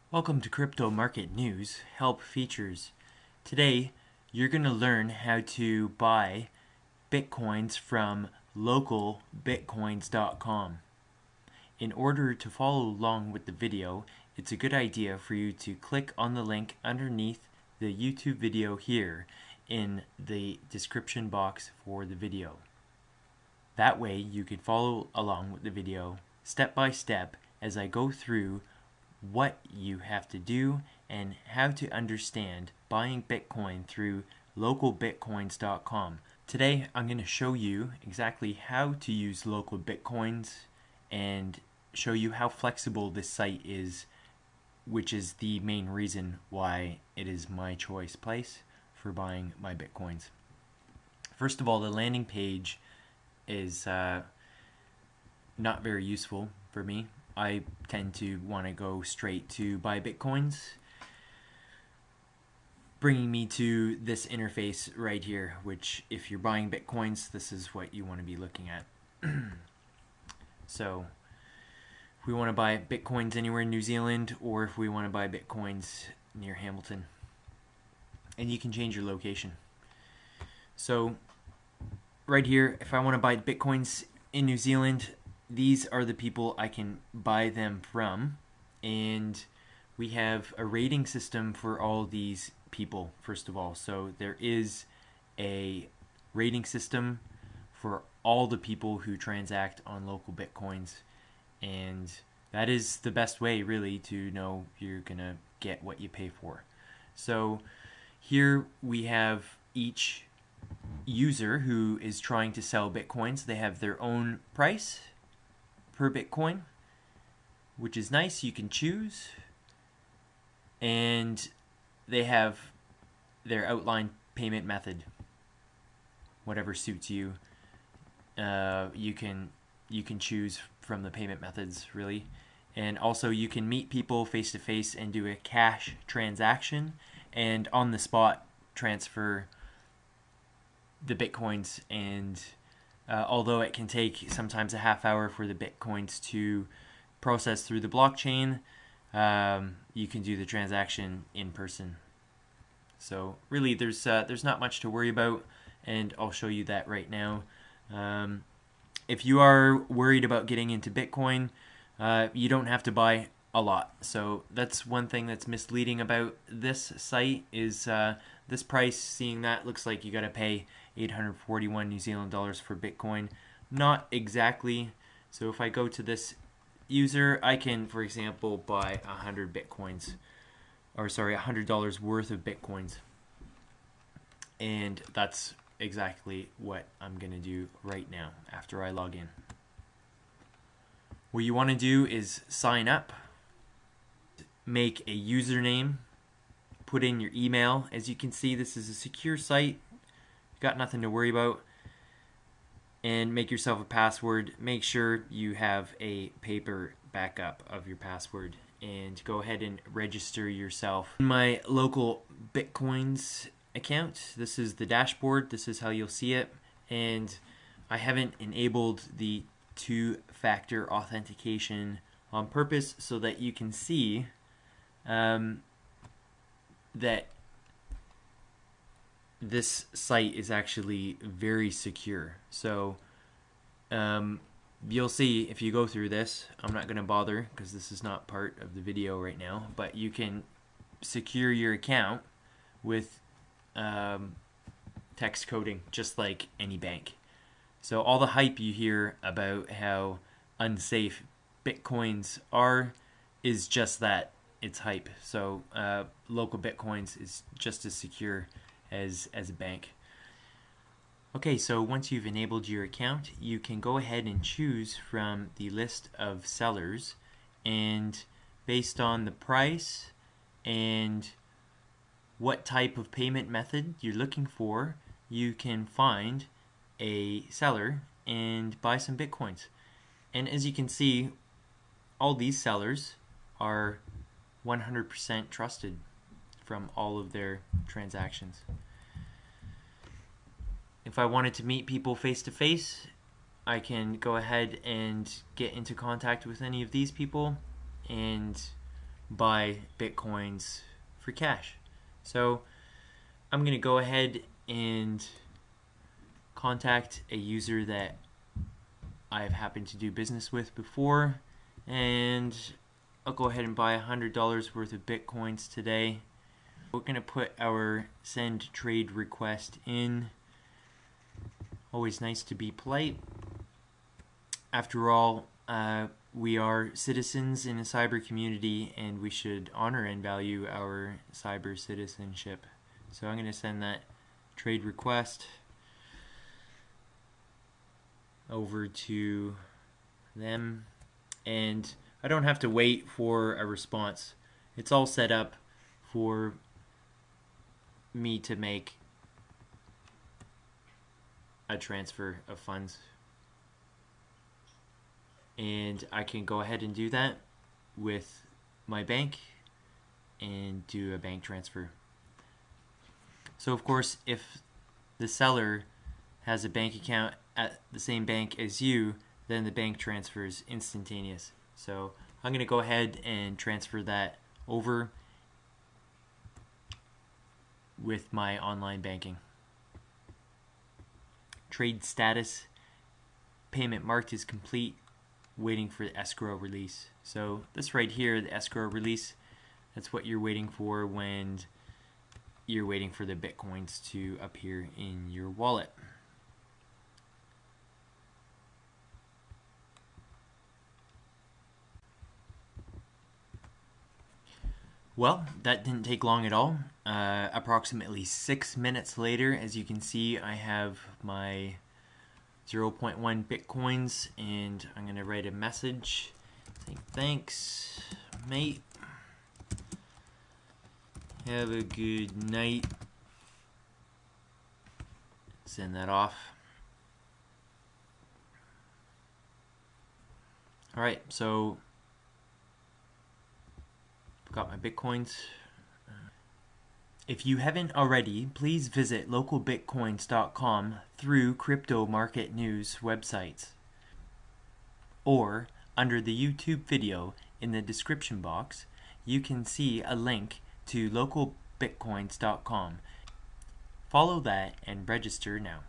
Welcome to Crypto Market News, Help Features. Today, you're going to learn how to buy Bitcoins from localbitcoins.com. In order to follow along with the video, it's a good idea for you to click on the link underneath the YouTube video here in the description box for the video. That way, you can follow along with the video step by step as I go through what you have to do and how to understand buying Bitcoin through localbitcoins.com. Today I'm going to show you exactly how to use local Bitcoins and show you how flexible this site is, which is the main reason why it is my choice place for buying my Bitcoins. First of all, the landing page is not very useful for me. I tend to want to go straight to buy Bitcoins, bringing me to this interface right here, which if you're buying Bitcoins, this is what you want to be looking at. So if we want to buy Bitcoins anywhere in New Zealand, or if we want to buy Bitcoins near Hamilton, and you can change your location. So right here, if I want to buy Bitcoins in New Zealand, these are the people I can buy them from, and we have a rating system for all these people, first of all. So there is a rating system for all the people who transact on local Bitcoins, and that is the best way really to know you're gonna get what you pay for. So here we have each user who is trying to sell Bitcoins. They have their own price per Bitcoin, which is nice. You can choose, and they have their outlined payment method, whatever suits you. You can choose from the payment methods really, and also you can meet people face to face and do a cash transaction and on the spot transfer the Bitcoins. And although it can take sometimes a half hour for the Bitcoins to process through the blockchain, you can do the transaction in person. So really there's not much to worry about, and I'll show you that right now. If you are worried about getting into Bitcoin, you don't have to buy a lot. So that's one thing that's misleading about this site is this price. Seeing that looks like you got to pay 841 New Zealand dollars for Bitcoin. Not exactly. So if I go to this user, I can, for example, buy 100 Bitcoins, or sorry, $100 worth of Bitcoins, and that's exactly what I'm gonna do right now after I log in. What you want to do is sign up, make a username, put in your email. As you can see, this is a secure site. Got nothing to worry about. And make yourself a password. Make sure you have a paper backup of your password, and go ahead and register yourself. In my local Bitcoins account, this is the dashboard. This is how you'll see it, and I haven't enabled the two-factor authentication on purpose so that you can see that this site is actually very secure. So you'll see if you go through this. I'm not going to bother because this is not part of the video right now, but you can secure your account with text coding just like any bank. So all the hype you hear about how unsafe Bitcoins are is just that. It's hype. So local Bitcoins is just as secure as a bank. Okay, so once you've enabled your account, you can go ahead and choose from the list of sellers, and based on the price and what type of payment method you're looking for, you can find a seller and buy some Bitcoins. And as you can see, all these sellers are 100% trusted from all of their transactions. If I wanted to meet people face to face, I can go ahead and get into contact with any of these people and buy bitcoins for cash. So I'm going to go ahead and contact a user that I've happened to do business with before, and I'll go ahead and buy $100 worth of bitcoins today. We're going to put our send trade request in. Always nice to be polite. After all, we are citizens in a cyber community, and we should honor and value our cyber citizenship. So I'm going to send that trade request over to them, and I don't have to wait for a response. It's all set up for me to make a transfer of funds, and I can go ahead and do that with my bank and do a bank transfer. So of course, if the seller has a bank account at the same bank as you, then the bank transfer is instantaneous. So I'm going to go ahead and transfer that over with my online banking. Trade status, payment marked as complete, waiting for the escrow release. So this right here, the escrow release, that's what you're waiting for when you're waiting for the bitcoins to appear in your wallet. Well, that didn't take long at all. Approximately 6 minutes later, as you can see, I have my 0.1 bitcoins, and I'm going to write a message saying, "Thanks, mate. Have a good night." Send that off. Alright, so I've got my bitcoins. If you haven't already, please visit localbitcoins.com through crypto market news websites, or under the YouTube video in the description box, you can see a link to localbitcoins.com. Follow that and register now.